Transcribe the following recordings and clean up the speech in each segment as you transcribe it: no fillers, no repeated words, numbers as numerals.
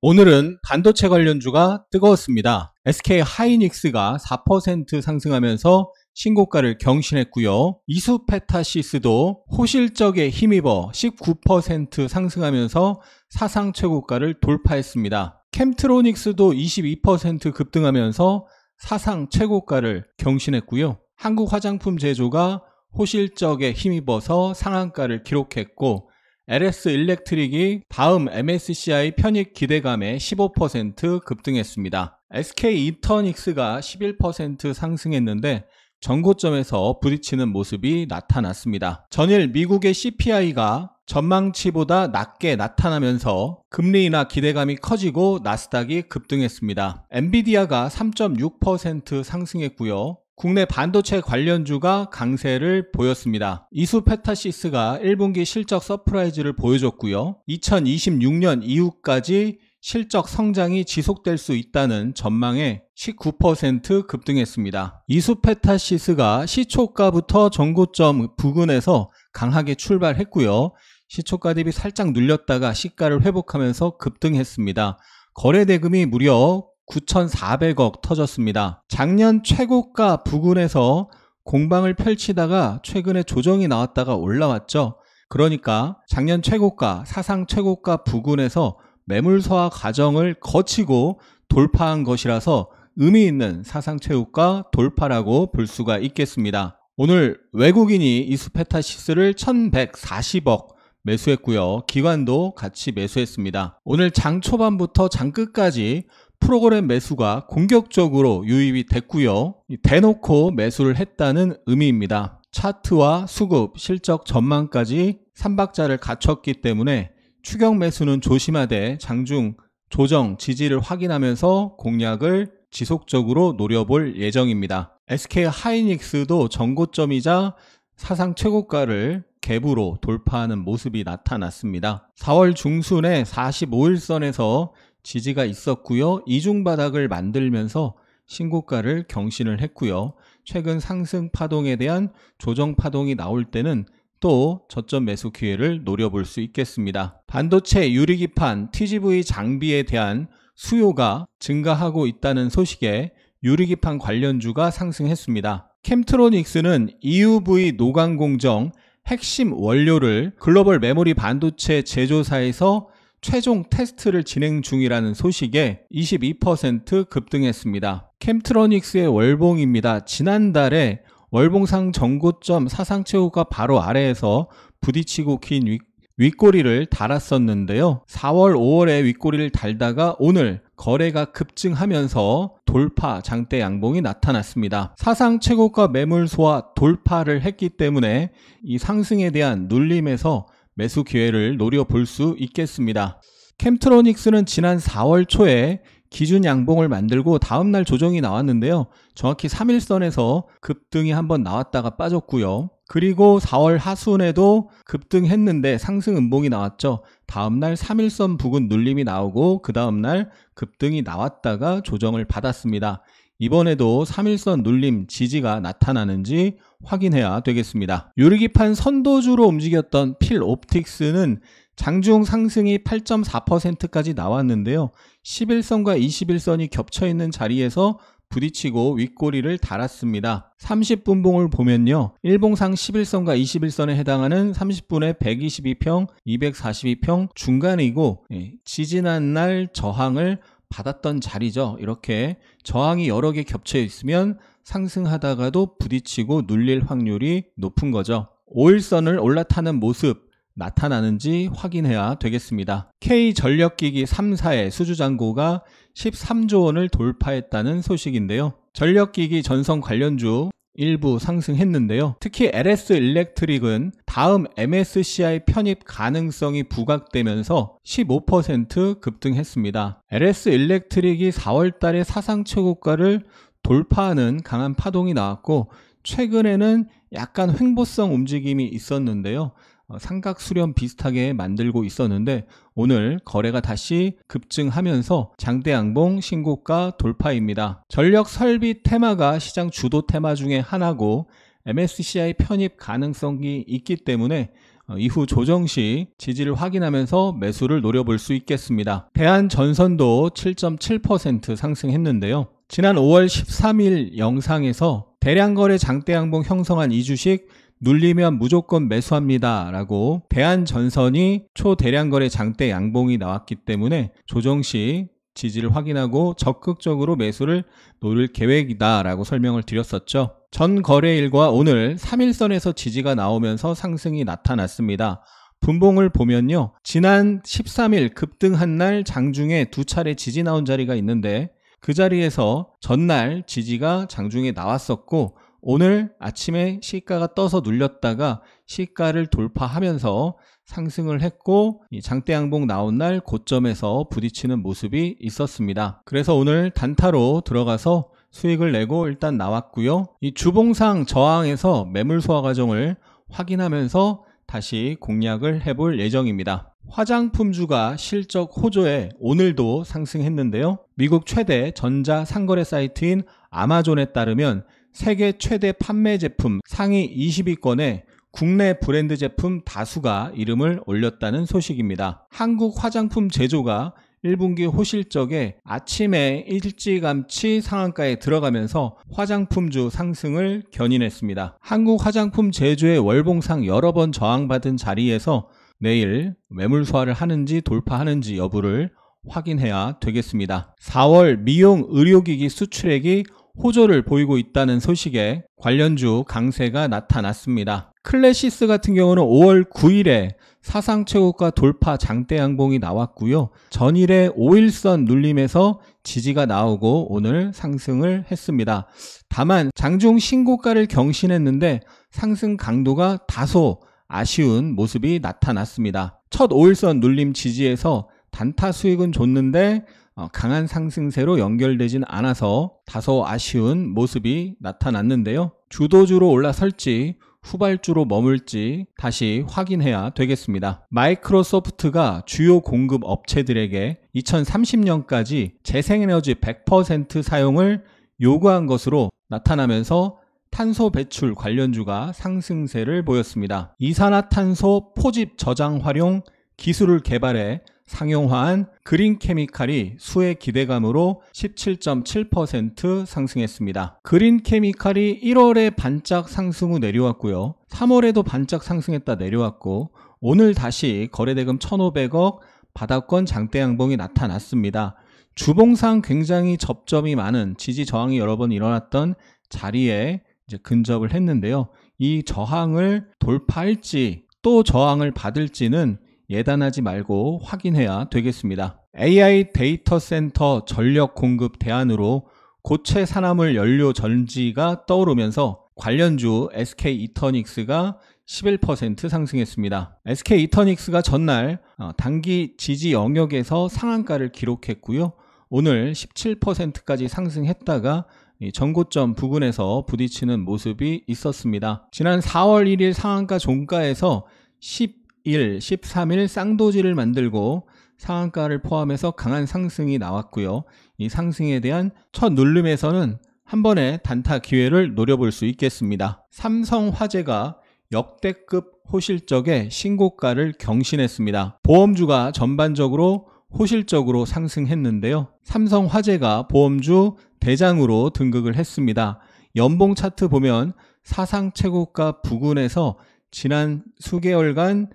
오늘은 반도체 관련주가 뜨거웠습니다. SK 하이닉스가 4% 상승하면서 신고가를 경신했고요. 이수페타시스도 호실적에 힘입어 19% 상승하면서 사상 최고가를 돌파했습니다. 캠트로닉스도 22% 급등하면서 사상 최고가를 경신했고요. 한국화장품 제조가 호실적에 힘입어서 상한가를 기록했고, LS 일렉트릭이 다음 MSCI 편입 기대감에 15% 급등했습니다. SK 이터닉스가 11% 상승했는데 전고점에서 부딪히는 모습이 나타났습니다. 전일 미국의 CPI가 전망치보다 낮게 나타나면서 금리 인하 기대감이 커지고 나스닥이 급등했습니다. 엔비디아가 3.6% 상승했고요. 국내 반도체 관련주가 강세를 보였습니다. 이수페타시스가 1분기 실적 서프라이즈를 보여줬고요. 2026년 이후까지 실적 성장이 지속될 수 있다는 전망에 19% 급등했습니다. 이수페타시스가 시초가부터 전고점 부근에서 강하게 출발했고요. 시초가 대비 살짝 눌렸다가 시가를 회복하면서 급등했습니다. 거래 대금이 무려 9,400억 터졌습니다. 작년 최고가 부근에서 공방을 펼치다가 최근에 조정이 나왔다가 올라왔죠. 그러니까 작년 최고가, 사상 최고가 부근에서 매물 소화 과정을 거치고 돌파한 것이라서 의미 있는 사상 최고가 돌파라고 볼 수가 있겠습니다. 오늘 외국인이 이수페타시스를 1,140억 매수했고요. 기관도 같이 매수했습니다. 오늘 장 초반부터 장 끝까지 프로그램 매수가 공격적으로 유입이 됐고요. 대놓고 매수를 했다는 의미입니다. 차트와 수급, 실적 전망까지 3박자를 갖췄기 때문에 추격 매수는 조심하되 장중 조정 지지를 확인하면서 공략을 지속적으로 노려볼 예정입니다. SK 하이닉스도 전고점이자 사상 최고가를 갭으로 돌파하는 모습이 나타났습니다. 4월 중순에 45일선에서 지지가 있었고요. 이중 바닥을 만들면서 신고가를 경신을 했고요. 최근 상승 파동에 대한 조정 파동이 나올 때는 또 저점 매수 기회를 노려볼 수 있겠습니다. 반도체 유리기판 TGV 장비에 대한 수요가 증가하고 있다는 소식에 유리기판 관련주가 상승했습니다. 캠트로닉스는 EUV 노광 공정 핵심 원료를 글로벌 메모리 반도체 제조사에서 최종 테스트를 진행 중이라는 소식에 22% 급등했습니다. 캠트로닉스의 월봉입니다. 지난달에 월봉상 전고점 사상 최고가 바로 아래에서 부딪히고 긴 윗꼬리를 달았었는데요. 4월, 5월에 윗꼬리를 달다가 오늘 거래가 급증하면서 돌파 장대 양봉이 나타났습니다. 사상 최고가 매물 소화 돌파를 했기 때문에 이 상승에 대한 눌림에서 매수 기회를 노려볼 수 있겠습니다. 캠트로닉스는 지난 4월 초에 기준 양봉을 만들고 다음날 조정이 나왔는데요. 정확히 3일선에서 급등이 한번 나왔다가 빠졌고요. 그리고 4월 하순에도 급등했는데 상승 음봉이 나왔죠. 다음날 3일선 부근 눌림이 나오고 그 다음날 급등이 나왔다가 조정을 받았습니다. 이번에도 3일선 눌림 지지가 나타나는지 확인해야 되겠습니다. 유리기판 선도주로 움직였던 필옵틱스는 장중 상승이 8.4%까지 나왔는데요. 11선과 21선이 겹쳐있는 자리에서 부딪히고 윗꼬리를 달았습니다. 30분봉을 보면요. 일봉상 11선과 21선에 해당하는 30분의 122평, 242평 중간이고 지지난 날 저항을 받았던 자리죠. 이렇게 저항이 여러 개 겹쳐 있으면 상승하다가도 부딪히고 눌릴 확률이 높은 거죠. 5일선을 올라타는 모습 나타나는지 확인해야 되겠습니다. K전력기기 3사의 수주잔고가 13조 원을 돌파했다는 소식인데요. 전력기기 전선 관련주 일부 상승했는데요. 특히 LS 일렉트릭은 다음 MSCI 편입 가능성이 부각되면서 15% 급등했습니다. LS 일렉트릭이 4월 달에 사상 최고가를 돌파하는 강한 파동이 나왔고 최근에는 약간 횡보성 움직임이 있었는데요. 삼각 수렴 비슷하게 만들고 있었는데 오늘 거래가 다시 급증하면서 장대 양봉 신고가 돌파입니다. 전력 설비 테마가 시장 주도 테마 중에 하나고 MSCI 편입 가능성이 있기 때문에 이후 조정 시 지지를 확인하면서 매수를 노려볼 수 있겠습니다. 대한전선도 7.7% 상승했는데요. 지난 5월 13일 영상에서 대량거래 장대양봉 형성한 이 주식 눌리면 무조건 매수합니다 라고 대한전선이 초대량거래 장대 양봉이 나왔기 때문에 조정 시 지지를 확인하고 적극적으로 매수를 노릴 계획이다 라고 설명을 드렸었죠. 전 거래일과 오늘 3일선에서 지지가 나오면서 상승이 나타났습니다. 분봉을 보면요, 지난 13일 급등한 날 장중에 두 차례 지지 나온 자리가 있는데 그 자리에서 전날 지지가 장중에 나왔었고 오늘 아침에 시가가 떠서 눌렸다가 시가를 돌파하면서 상승을 했고 이 장대양봉 나온 날 고점에서 부딪히는 모습이 있었습니다. 그래서 오늘 단타로 들어가서 수익을 내고 일단 나왔고요. 이 주봉상 저항에서 매물 소화 과정을 확인하면서 다시 공략을 해볼 예정입니다. 화장품주가 실적 호조에 오늘도 상승했는데요. 미국 최대 전자 상거래 사이트인 아마존에 따르면 세계 최대 판매 제품 상위 20위권에 국내 브랜드 제품 다수가 이름을 올렸다는 소식입니다. 한국 화장품 제조가 1분기 호실적에 아침에 일찌감치 상한가에 들어가면서 화장품주 상승을 견인했습니다. 한국 화장품 제조의 월봉상 여러 번 저항받은 자리에서 내일 매물 소화를 하는지 돌파하는지 여부를 확인해야 되겠습니다. 4월 미용 의료기기 수출액이 호조를 보이고 있다는 소식에 관련주 강세가 나타났습니다. 클래시스 같은 경우는 5월 9일에 사상 최고가 돌파 장대 양봉이 나왔고요. 전일에 5일선 눌림에서 지지가 나오고 오늘 상승을 했습니다. 다만 장중 신고가를 경신했는데 상승 강도가 다소 아쉬운 모습이 나타났습니다. 첫 5일선 눌림 지지에서 단타 수익은 줬는데 강한 상승세로 연결되진 않아서 다소 아쉬운 모습이 나타났는데요. 주도주로 올라설지 후발주로 머물지 다시 확인해야 되겠습니다. 마이크로소프트가 주요 공급 업체들에게 2030년까지 재생에너지 100% 사용을 요구한 것으로 나타나면서 탄소 배출 관련주가 상승세를 보였습니다. 이산화탄소 포집 저장 활용 기술을 개발해 상용화한 그린케미칼이 수혜 기대감으로 17.7% 상승했습니다. 그린케미칼이 1월에 반짝 상승 후 내려왔고요. 3월에도 반짝 상승했다 내려왔고 오늘 다시 거래대금 1,500억 바닥권 장대 양봉이 나타났습니다. 주봉상 굉장히 접점이 많은 지지 저항이 여러 번 일어났던 자리에 이제 근접을 했는데요. 이 저항을 돌파할지 또 저항을 받을지는 예단하지 말고 확인해야 되겠습니다. AI 데이터 센터 전력 공급 대안으로 고체 산화물 연료 전지가 떠오르면서 관련주 SK 이터닉스가 11% 상승했습니다. SK 이터닉스가 전날 단기 지지 영역에서 상한가를 기록했고요. 오늘 17%까지 상승했다가 전고점 부근에서 부딪히는 모습이 있었습니다. 지난 4월 1일 상한가 종가에서 13일 쌍도지를 만들고 상한가를 포함해서 강한 상승이 나왔고요. 이 상승에 대한 첫 눌림에서는 한 번의 단타 기회를 노려볼 수 있겠습니다. 삼성화재가 역대급 호실적에 신고가를 경신했습니다. 보험주가 전반적으로 호실적으로 상승했는데요. 삼성화재가 보험주 대장으로 등극을 했습니다. 연봉 차트 보면 사상 최고가 부근에서 지난 수개월간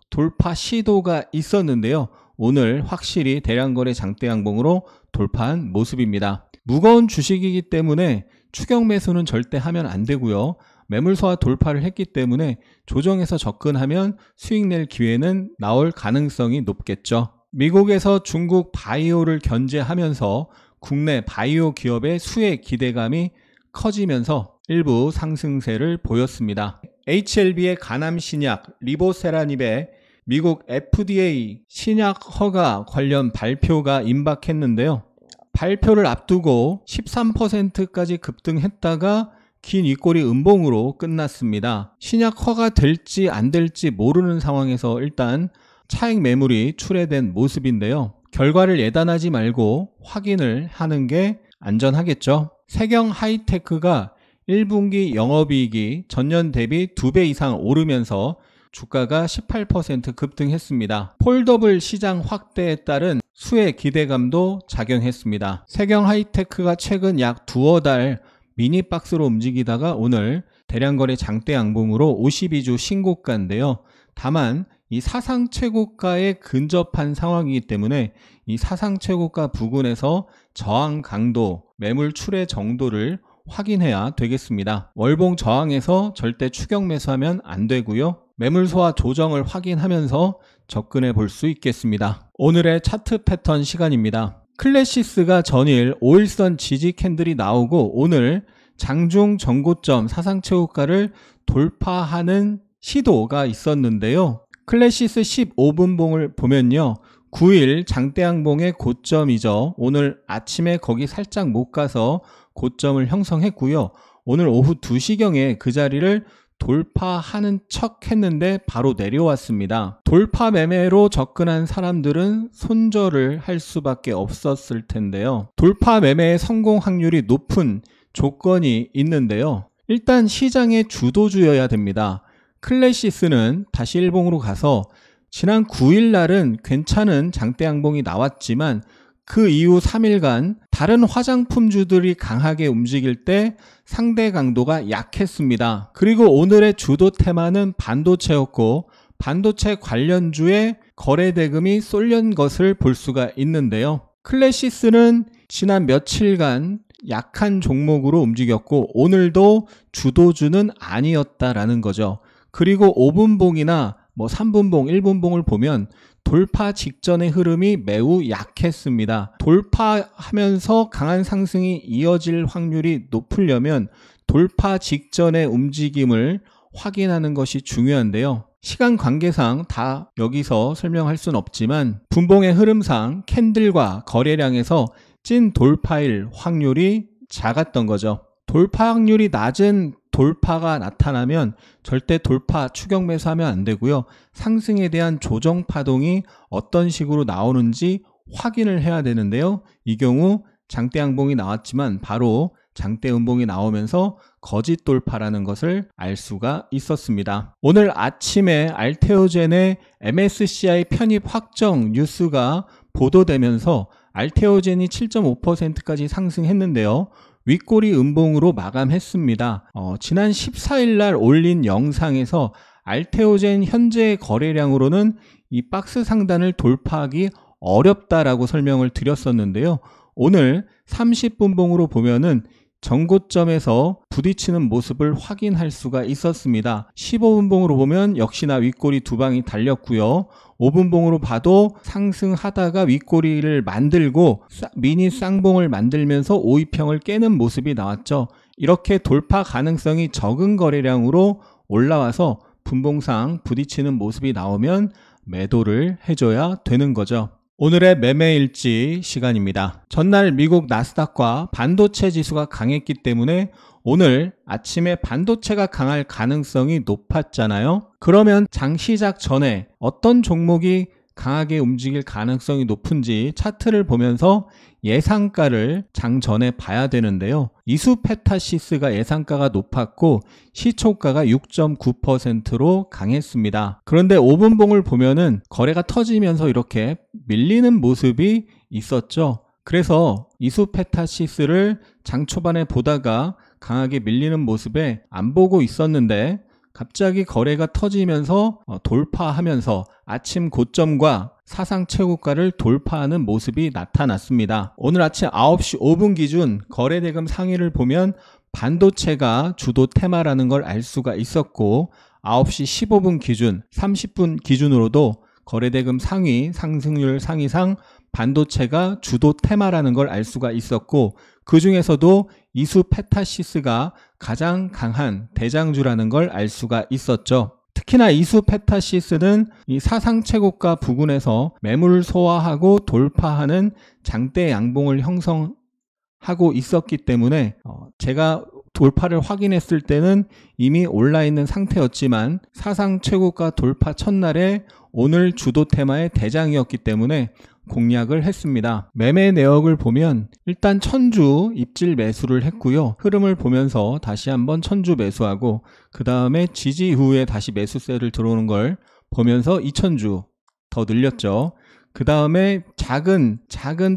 돌파 시도가 있었는데요. 오늘 확실히 대량거래 장대 양봉으로 돌파한 모습입니다. 무거운 주식이기 때문에 추격 매수는 절대 하면 안 되고요. 매물 소화 돌파를 했기 때문에 조정해서 접근하면 수익 낼 기회는 나올 가능성이 높겠죠. 미국에서 중국 바이오를 견제하면서 국내 바이오 기업의 수혜 기대감이 커지면서 일부 상승세를 보였습니다. HLB의 간암 신약 리보세라닙의 미국 FDA 신약 허가 관련 발표가 임박했는데요. 발표를 앞두고 13%까지 급등했다가 긴 윗꼬리 음봉으로 끝났습니다. 신약 허가 될지 안 될지 모르는 상황에서 일단 차익 매물이 출회된 모습인데요. 결과를 예단하지 말고 확인을 하는 게 안전하겠죠. 세경 하이테크가 1분기 영업이익이 전년 대비 2배 이상 오르면서 주가가 18% 급등했습니다. 폴더블 시장 확대에 따른 수혜 기대감도 작용했습니다. 세경 하이테크가 최근 약 두어 달 미니박스로 움직이다가 오늘 대량거래 장대 양봉으로 52주 신고가인데요. 다만 이 사상 최고가에 근접한 상황이기 때문에 이 사상 최고가 부근에서 저항 강도, 매물 출회 정도를 확인해야 되겠습니다. 월봉 저항에서 절대 추격 매수하면 안 되고요. 매물 소화 조정을 확인하면서 접근해 볼 수 있겠습니다. 오늘의 차트 패턴 시간입니다. 클래시스가 전일 5일선 지지 캔들이 나오고 오늘 장중 전고점 사상 최고가를 돌파하는 시도가 있었는데요. 클래시스 15분봉을 보면요. 9일 장대양봉의 고점이죠. 오늘 아침에 거기 살짝 못 가서 고점을 형성했고요. 오늘 오후 2시경에 그 자리를 돌파하는 척 했는데 바로 내려왔습니다. 돌파 매매로 접근한 사람들은 손절을 할 수밖에 없었을 텐데요. 돌파 매매의 성공 확률이 높은 조건이 있는데요. 일단 시장의 주도주여야 됩니다. 클래시스는 다시 일봉으로 가서 지난 9일 날은 괜찮은 장대 양봉이 나왔지만 그 이후 3일간 다른 화장품주들이 강하게 움직일 때 상대 강도가 약했습니다. 그리고 오늘의 주도 테마는 반도체였고 반도체 관련주의 거래 대금이 쏠린 것을 볼 수가 있는데요. 클래시스는 지난 며칠간 약한 종목으로 움직였고 오늘도 주도주는 아니었다라는 거죠. 그리고 5분봉이나 3분봉, 1분봉을 보면 돌파 직전의 흐름이 매우 약했습니다. 돌파하면서 강한 상승이 이어질 확률이 높으려면 돌파 직전의 움직임을 확인하는 것이 중요한데요. 시간 관계상 다 여기서 설명할 수는 없지만 분봉의 흐름상 캔들과 거래량에서 찐 돌파일 확률이 작았던 거죠. 돌파 확률이 낮은 돌파가 나타나면 절대 돌파 추격 매수하면 안 되고요. 상승에 대한 조정 파동이 어떤 식으로 나오는지 확인을 해야 되는데요. 이 경우 장대 양봉이 나왔지만 바로 장대 음봉이 나오면서 거짓 돌파라는 것을 알 수가 있었습니다. 오늘 아침에 알테오젠의 MSCI 편입 확정 뉴스가 보도되면서 알테오젠이 7.5%까지 상승했는데요. 윗꼬리 음봉으로 마감했습니다. 지난 14일 날 올린 영상에서 알테오젠 현재 거래량으로는 이 박스 상단을 돌파하기 어렵다라고 설명을 드렸었는데요. 오늘 30분봉으로 보면은 전고점에서 부딪히는 모습을 확인할 수가 있었습니다. 15분봉으로 보면 역시나 윗꼬리 두 방이 달렸고요. 5분봉으로 봐도 상승하다가 윗꼬리를 만들고 미니 쌍봉을 만들면서 5위평을 깨는 모습이 나왔죠. 이렇게 돌파 가능성이 적은 거래량으로 올라와서 분봉상 부딪히는 모습이 나오면 매도를 해줘야 되는 거죠. 오늘의 매매일지 시간입니다. 전날 미국 나스닥과 반도체 지수가 강했기 때문에 오늘 아침에 반도체가 강할 가능성이 높았잖아요. 그러면 장 시작 전에 어떤 종목이 강하게 움직일 가능성이 높은지 차트를 보면서 예상가를 장 전에 봐야 되는데요. 이수페타시스가 예상가가 높았고 시초가가 6.9%로 강했습니다. 그런데 5분봉을 보면은 거래가 터지면서 이렇게 밀리는 모습이 있었죠. 그래서 이수페타시스를 장 초반에 보다가 강하게 밀리는 모습에 안 보고 있었는데 갑자기 거래가 터지면서 돌파하면서 아침 고점과 사상 최고가를 돌파하는 모습이 나타났습니다. 오늘 아침 9시 5분 기준 거래대금 상위를 보면 반도체가 주도 테마라는 걸 알 수가 있었고 9시 15분 기준 30분 기준으로도 거래대금 상위 상승률 상위상 반도체가 주도 테마라는 걸 알 수가 있었고 그 중에서도 이수페타시스가 가장 강한 대장주라는 걸 알 수가 있었죠. 특히나 이수페타시스는 이 사상 최고가 부근에서 매물을 소화하고 돌파하는 장대 양봉을 형성하고 있었기 때문에 제가 돌파를 확인했을 때는 이미 올라있는 상태였지만 사상 최고가 돌파 첫날에 오늘 주도 테마의 대장이었기 때문에 공략을 했습니다. 매매 내역을 보면 일단 1000주 입질 매수를 했고요. 흐름을 보면서 다시 한번 1000주 매수하고 그 다음에 지지 이후에 다시 매수세를 들어오는 걸 보면서 2000주 더 늘렸죠. 그 다음에 작은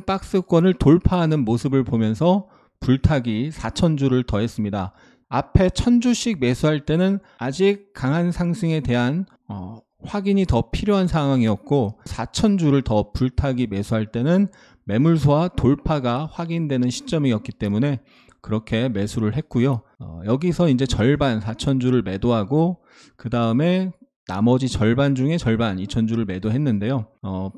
박스권을 돌파하는 모습을 보면서 불타기 4000주를 더했습니다. 앞에 1000주씩 매수할 때는 아직 강한 상승에 대한 확인이 더 필요한 상황이었고 4000주를 더 불타기 매수할 때는 매물소와 돌파가 확인되는 시점이었기 때문에 그렇게 매수를 했고요. 여기서 이제 절반 4000주를 매도하고 그 다음에 나머지 절반 중에 절반 2000주를 매도했는데요.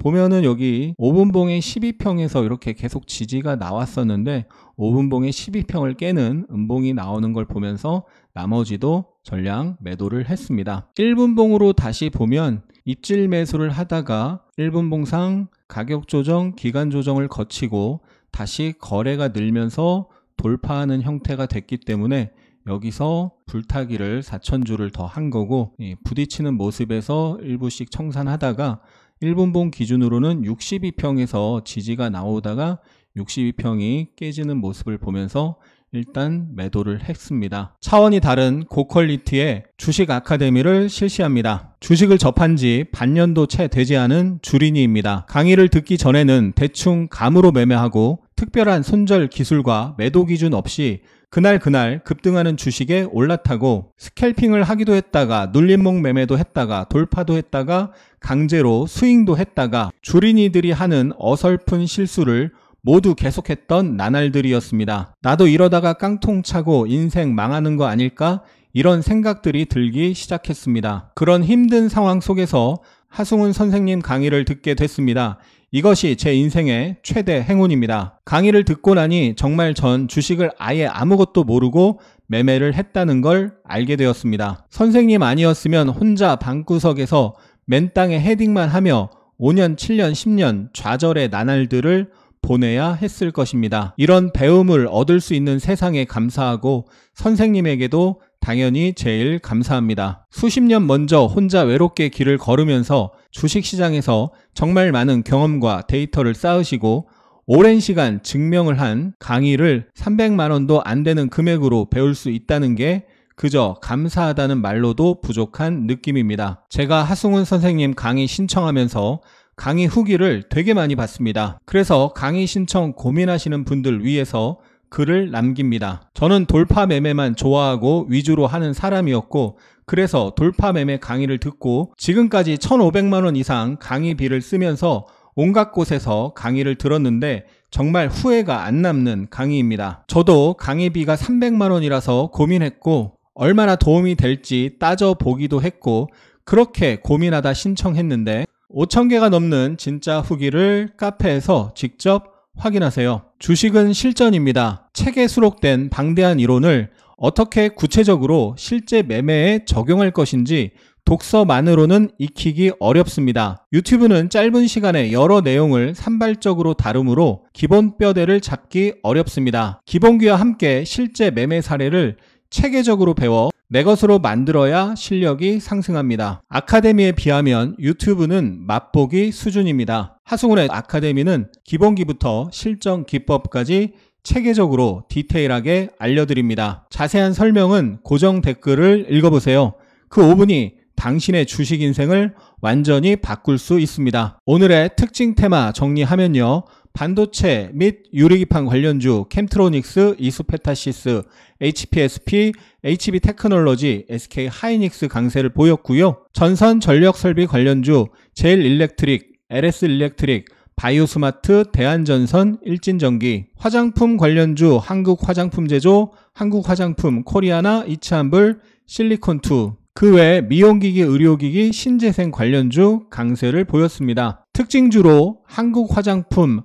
보면은 여기 5분봉의 12평에서 이렇게 계속 지지가 나왔었는데 5분봉의 12평을 깨는 음봉이 나오는 걸 보면서 나머지도 전량 매도를 했습니다. 1분봉으로 다시 보면 입질 매수를 하다가 1분봉상 가격 조정, 기간 조정을 거치고 다시 거래가 늘면서 돌파하는 형태가 됐기 때문에 여기서 불타기를 4000주를 더 한 거고 부딪히는 모습에서 일부씩 청산하다가 1분봉 기준으로는 62평에서 지지가 나오다가 62평이 깨지는 모습을 보면서 일단 매도를 했습니다. 차원이 다른 고퀄리티의 주식 아카데미를 실시합니다. 주식을 접한 지 반년도 채 되지 않은 주린이입니다. 강의를 듣기 전에는 대충 감으로 매매하고 특별한 손절 기술과 매도 기준 없이 그날 급등하는 주식에 올라타고 스캘핑을 하기도 했다가 눌림목 매매도 했다가 돌파도 했다가 강제로 스윙도 했다가 주린이들이 하는 어설픈 실수를 모두 계속했던 나날들이었습니다. 나도 이러다가 깡통 차고 인생 망하는 거 아닐까? 이런 생각들이 들기 시작했습니다. 그런 힘든 상황 속에서 하승훈 선생님 강의를 듣게 됐습니다. 이것이 제 인생의 최대 행운입니다. 강의를 듣고 나니 정말 전 주식을 아예 아무것도 모르고 매매를 했다는 걸 알게 되었습니다. 선생님 아니었으면 혼자 방구석에서 맨땅에 헤딩만 하며 5년, 7년, 10년 좌절의 나날들을 보내야 했을 것입니다. 이런 배움을 얻을 수 있는 세상에 감사하고 선생님에게도 당연히 제일 감사합니다. 수십 년 먼저 혼자 외롭게 길을 걸으면서 주식시장에서 정말 많은 경험과 데이터를 쌓으시고 오랜 시간 증명을 한 강의를 300만 원도 안 되는 금액으로 배울 수 있다는 게 그저 감사하다는 말로도 부족한 느낌입니다. 제가 하승훈 선생님 강의 신청하면서 강의 후기를 되게 많이 받습니다. 그래서 강의 신청 고민하시는 분들 위해서 글을 남깁니다. 저는 돌파 매매만 좋아하고 위주로 하는 사람이었고 그래서 돌파 매매 강의를 듣고 지금까지 1,500만 원 이상 강의비를 쓰면서 온갖 곳에서 강의를 들었는데 정말 후회가 안 남는 강의입니다. 저도 강의비가 300만 원이라서 고민했고 얼마나 도움이 될지 따져보기도 했고 그렇게 고민하다 신청했는데 5,000개가 넘는 진짜 후기를 카페에서 직접 확인하세요. 주식은 실전입니다. 책에 수록된 방대한 이론을 어떻게 구체적으로 실제 매매에 적용할 것인지 독서만으로는 익히기 어렵습니다. 유튜브는 짧은 시간에 여러 내용을 산발적으로 다루므로 기본 뼈대를 잡기 어렵습니다. 기본기와 함께 실제 매매 사례를 체계적으로 배워 내 것으로 만들어야 실력이 상승합니다. 아카데미에 비하면 유튜브는 맛보기 수준입니다. 하승훈의 아카데미는 기본기부터 실전 기법까지 체계적으로 디테일하게 알려드립니다. 자세한 설명은 고정 댓글을 읽어보세요. 그 5분이 당신의 주식 인생을 완전히 바꿀 수 있습니다. 오늘의 특징 테마 정리하면요. 반도체 및 유리기판 관련주 캠트로닉스, 이수페타시스, HPSP, HB테크놀로지, SK하이닉스 강세를 보였고요. 전선 전력설비 관련주 제일일렉트릭, LS일렉트릭, 바이오스마트, 대한전선, 일진전기, 화장품 관련주 한국화장품제조, 한국화장품, 코리아나, 이츠한불, 실리콘2, 그 외 미용기기, 의료기기, 신재생 관련주 강세를 보였습니다. 특징주로 한국화장품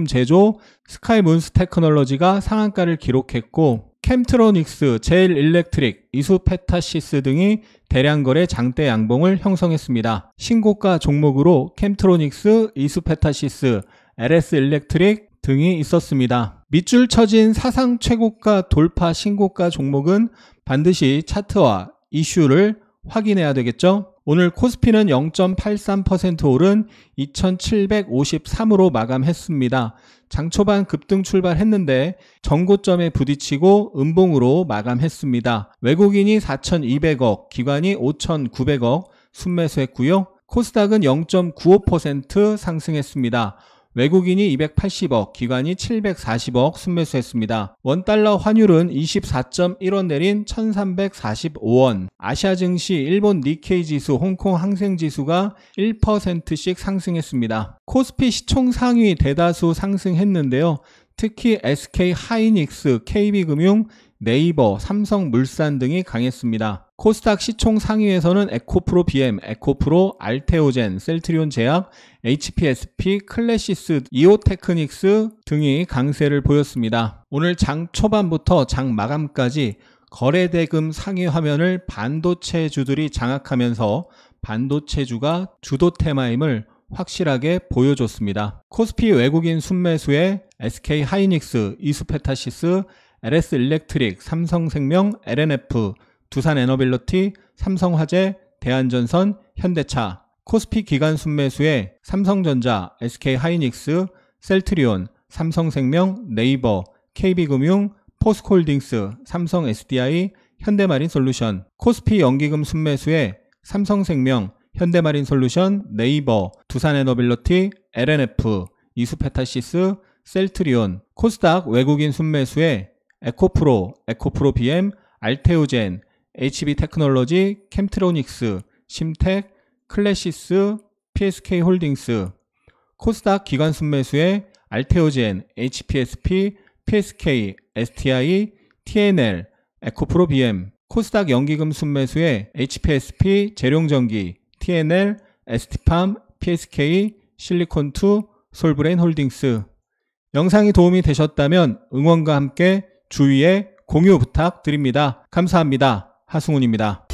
제조, 스카이문스테크놀로지가 상한가를 기록했고 캠트로닉스, 제일일렉트릭, 이수페타시스 등이 대량거래 장대 양봉을 형성했습니다. 신고가 종목으로 캠트로닉스, 이수페타시스, LS일렉트릭 등이 있었습니다. 밑줄 쳐진 사상 최고가 돌파 신고가 종목은 반드시 차트와 이슈를 확인해야 되겠죠? 오늘 코스피는 0.83% 오른 2753으로 마감했습니다. 장 초반 급등 출발했는데 전고점에 부딪히고 음봉으로 마감했습니다. 외국인이 4,200억, 기관이 5,900억 순매수했고요. 코스닥은 0.95% 상승했습니다. 외국인이 280억, 기관이 740억 순매수했습니다. 원달러 환율은 24.1원 내린 1345원. 아시아 증시, 일본 니케이 지수, 홍콩 항생 지수가 1%씩 상승했습니다. 코스피 시총 상위 대다수 상승했는데요. 특히 SK 하이닉스, KB금융, 네이버, 삼성물산 등이 강했습니다. 코스닥 시총 상위에서는 에코프로 BM, 에코프로, 알테오젠, 셀트리온 제약, HPSP, 클래시스, 이오테크닉스 등이 강세를 보였습니다. 오늘 장 초반부터 장 마감까지 거래대금 상위 화면을 반도체주들이 장악하면서 반도체주가 주도 테마임을 확실하게 보여줬습니다. 코스피 외국인 순매수에 SK 하이닉스, 이수페타시스, LS 일렉트릭, 삼성생명, LNF, 두산에너빌리티, 삼성화재, 대한전선, 현대차. 코스피 기관 순매수에 삼성전자, SK하이닉스, 셀트리온, 삼성생명, 네이버, KB금융, 포스코홀딩스, 삼성 SDI, 현대마린솔루션. 코스피 연기금 순매수에 삼성생명, 현대마린솔루션, 네이버, 두산에너빌리티, LNF, 이수페타시스, 셀트리온. 코스닥 외국인 순매수에 에코프로, 에코프로 BM, 알테오젠, HB테크놀로지, 캠트로닉스, 심텍, 클래시스, PSK홀딩스. 코스닥 기관 순매수에 알테오젠, HPSP, PSK, STI, TNL, 에코프로 BM. 코스닥 연기금 순매수에 HPSP, 재룡전기, TNL, ST팜, PSK, 실리콘2, 솔브레인홀딩스. 영상이 도움이 되셨다면 응원과 함께 주위에 공유 부탁드립니다. 감사합니다. 하승훈입니다.